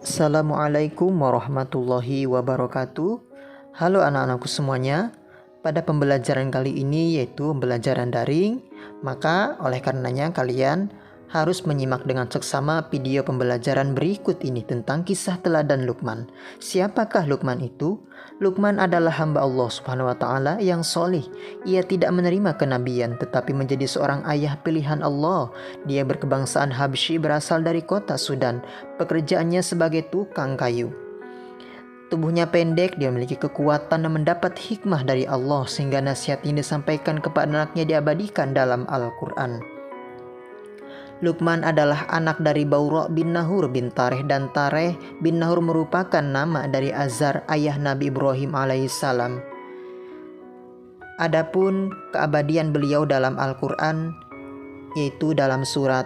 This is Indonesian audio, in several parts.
Assalamualaikum warahmatullahi wabarakatuh. Halo anak-anakku semuanya. Pada pembelajaran kali ini yaitu pembelajaran daring, maka oleh karenanya kalian harus menyimak dengan seksama video pembelajaran berikut ini tentang kisah teladan Luqman. Siapakah Luqman itu? Luqman adalah hamba Allah Subhanahu wa taala yang solih. Ia tidak menerima kenabian tetapi menjadi seorang ayah pilihan Allah. Dia berkebangsaan Habsyi, berasal dari kota Sudan. Pekerjaannya sebagai tukang kayu. Tubuhnya pendek, dia memiliki kekuatan dan mendapat hikmah dari Allah sehingga nasihat ini disampaikan kepada anaknya diabadikan dalam Al-Quran. Luqman adalah anak dari Baura bin Nahur bin Tareh, dan Tareh bin Nahur merupakan nama dari Azar, ayah Nabi Ibrahim alaihissalam. Adapun keabadian beliau dalam Al-Quran yaitu dalam surat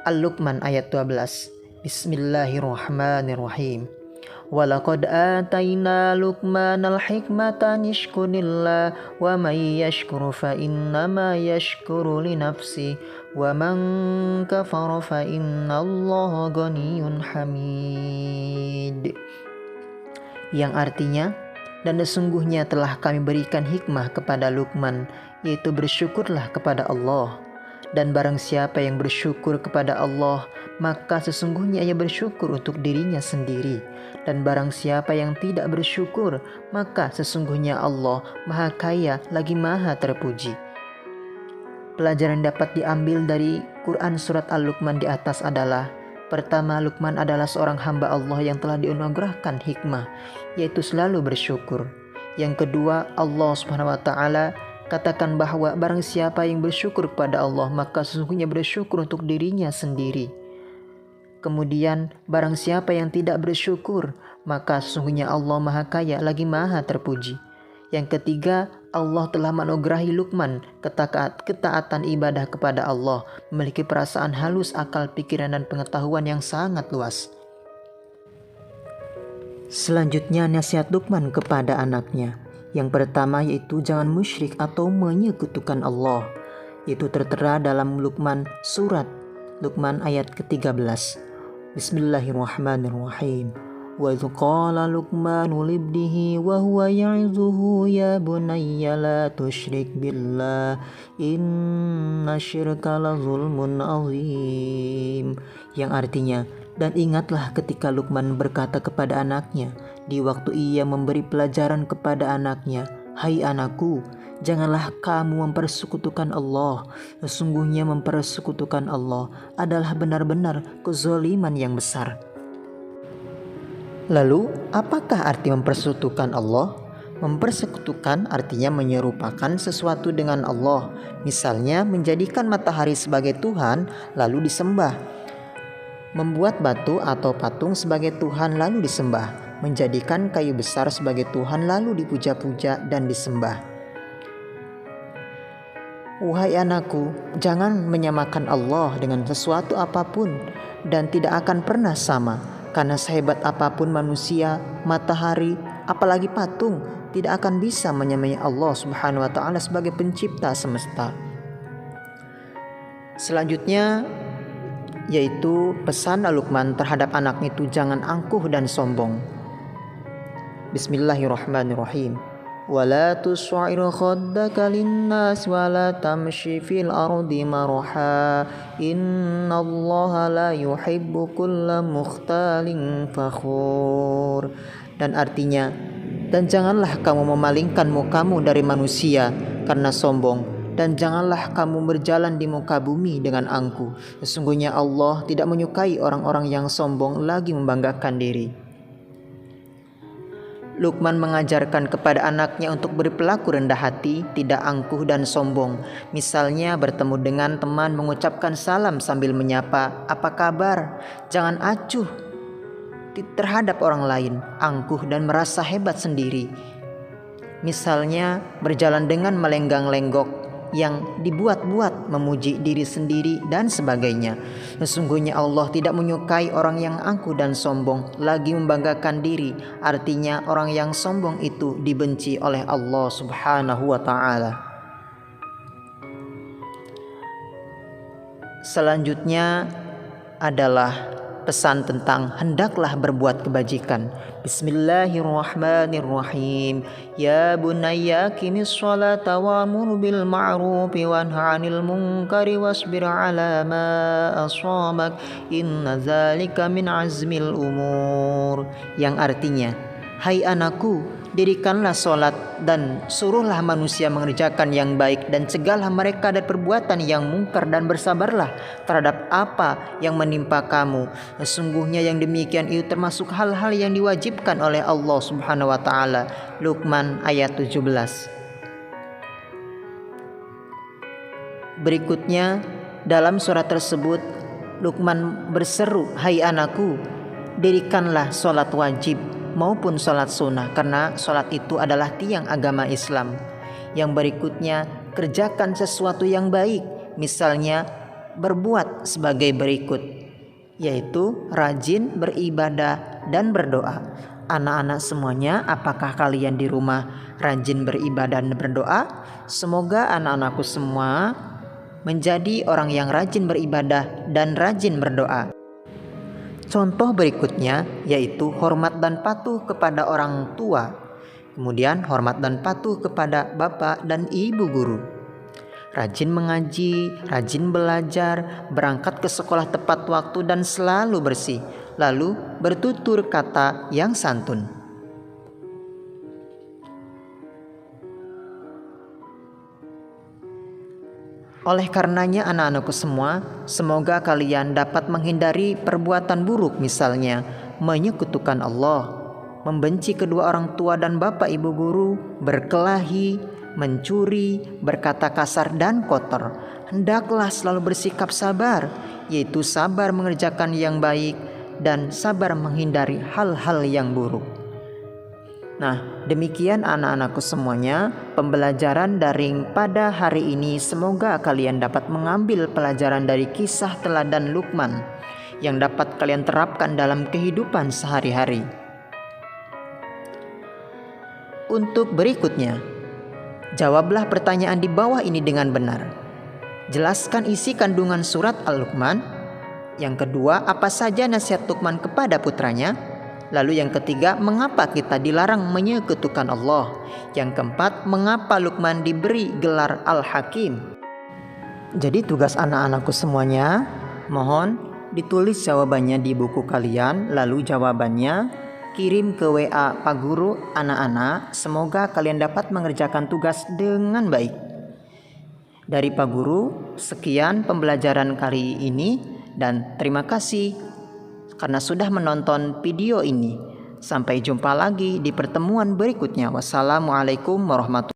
Al-Luqman ayat 12. Bismillahirrahmanirrahim. Walaqad atayna Luqmanal hikmata nishkurillah wa may yashkur fa innama yashkuru li nafsi wa man kafara fa innallaha ghaniyyun hamid. Yang artinya, dan sesungguhnya telah kami berikan hikmah kepada Luqman, yaitu bersyukurlah kepada Allah. Dan barang siapa yang bersyukur kepada Allah, maka sesungguhnya ia bersyukur untuk dirinya sendiri. Dan barang siapa yang tidak bersyukur, maka sesungguhnya Allah Maha Kaya lagi Maha Terpuji. Pelajaran dapat diambil dari Quran surat Al-Luqman di atas adalah: pertama, Luqman adalah seorang hamba Allah yang telah dianugerahkan hikmah, yaitu selalu bersyukur. Yang kedua, Allah Subhanahu wa taala katakan bahwa barang siapa yang bersyukur kepada Allah, maka sesungguhnya bersyukur untuk dirinya sendiri. Kemudian, barang siapa yang tidak bersyukur, maka sesungguhnya Allah Maha Kaya lagi Maha Terpuji. Yang ketiga, Allah telah menganugerahi Luqman ketaatan ibadah kepada Allah, memiliki perasaan halus, akal, pikiran, dan pengetahuan yang sangat luas. Selanjutnya, nasihat Luqman kepada anaknya. Yang pertama yaitu jangan musyrik atau menyekutukan Allah. Itu tertera dalam Luqman surat Luqman ayat ke-13. Bismillahirrahmanirrahim. Wa idh qala Luqmanu libnihi wa huwa ya'izuhu ya bunayya la tusyrik billah inna syirka la zulmun azim. Yang artinya, dan ingatlah ketika Luqman berkata kepada anaknya di waktu ia memberi pelajaran kepada anaknya, "Hai anakku, janganlah kamu mempersekutukan Allah. Sesungguhnya mempersekutukan Allah adalah benar-benar kezaliman yang besar." Lalu, apakah arti mempersekutukan Allah? Mempersekutukan artinya menyerupakan sesuatu dengan Allah. Misalnya, menjadikan matahari sebagai Tuhan lalu disembah. Membuat batu atau patung sebagai Tuhan lalu disembah. Menjadikan kayu besar sebagai Tuhan lalu dipuja-puja dan disembah. Wahai anakku, jangan menyamakan Allah dengan sesuatu apapun dan tidak akan pernah sama, karena sehebat apapun manusia, matahari, apalagi patung tidak akan bisa menyamai Allah Subhanahu wa taala sebagai pencipta semesta. Selanjutnya yaitu pesan Luqman terhadap anaknya itu jangan angkuh dan sombong. Bismillahirrahmanirrahim. Wala tus'ir khaddaka linnas wala tamshi fil ardi maraha innallaha la yuhibbu kulla mukhtalin fakhur. Dan artinya, dan janganlah kamu memalingkan mukamu dari manusia karena sombong, dan janganlah kamu berjalan di muka bumi dengan angkuh. Sesungguhnya Allah tidak menyukai orang-orang yang sombong lagi membanggakan diri. Luqman mengajarkan kepada anaknya untuk berperilaku rendah hati, tidak angkuh dan sombong. Misalnya bertemu dengan teman mengucapkan salam sambil menyapa, "Apa kabar?" Jangan acuh terhadap orang lain, angkuh dan merasa hebat sendiri. Misalnya berjalan dengan melenggang-lenggok yang dibuat-buat, memuji diri sendiri dan sebagainya. Sesungguhnya Allah tidak menyukai orang yang angkuh dan sombong lagi membanggakan diri. Artinya orang yang sombong itu dibenci oleh Allah Subhanahu wa taala. Selanjutnya adalah pesan tentang hendaklah berbuat kebajikan. Bismillahirrahmanirrahim. Ya bunayya aqimis sholata wa'mur bil ma'rufi wanha 'anil munkari wasbir 'ala ma asabak inna dzalika min azmil umur. Yang artinya, hai anakku, dirikanlah sholat dan suruhlah manusia mengerjakan yang baik dan cegahlah mereka dari perbuatan yang mungkar dan bersabarlah terhadap apa yang menimpa kamu. Sesungguhnya yang demikian itu termasuk hal-hal yang diwajibkan oleh Allah Subhanahu wa taala. Luqman ayat 17. Berikutnya dalam surat tersebut Luqman berseru, hai anakku, dirikanlah sholat wajib maupun sholat sunnah, karena sholat itu adalah tiang agama Islam. Yang berikutnya, kerjakan sesuatu yang baik, misalnya berbuat sebagai berikut, yaitu rajin beribadah dan berdoa. Anak-anak semuanya, apakah kalian di rumah rajin beribadah dan berdoa? Semoga anak-anakku semua menjadi orang yang rajin beribadah dan rajin berdoa. Contoh berikutnya yaitu hormat dan patuh kepada orang tua. Kemudian hormat dan patuh kepada bapak dan ibu guru. Rajin mengaji, rajin belajar, berangkat ke sekolah tepat waktu dan selalu bersih. Lalu bertutur kata yang santun. Oleh karenanya anak-anakku semua, semoga kalian dapat menghindari perbuatan buruk, misalnya menyekutukan Allah, membenci kedua orang tua dan bapak ibu guru, berkelahi, mencuri, berkata kasar dan kotor. Hendaklah selalu bersikap sabar, yaitu sabar mengerjakan yang baik dan sabar menghindari hal-hal yang buruk. Nah, demikian anak-anakku semuanya pembelajaran daring pada hari ini. Semoga kalian dapat mengambil pelajaran dari kisah teladan Luqman yang dapat kalian terapkan dalam kehidupan sehari-hari. Untuk berikutnya, jawablah pertanyaan di bawah ini dengan benar. Jelaskan isi kandungan surat Al-Luqman. Yang kedua, apa saja nasihat Luqman kepada putranya? Lalu yang ketiga, mengapa kita dilarang menyekutukan Allah? Yang keempat, mengapa Luqman diberi gelar Al-Hakim? Jadi tugas anak-anakku semuanya, mohon ditulis jawabannya di buku kalian. Lalu jawabannya kirim ke WA Pak Guru anak-anak. Semoga kalian dapat mengerjakan tugas dengan baik. Dari Pak Guru, sekian pembelajaran kali ini dan terima kasih karena sudah menonton video ini. Sampai jumpa lagi di pertemuan berikutnya. Wassalamualaikum warahmatullahi wabarakatuh.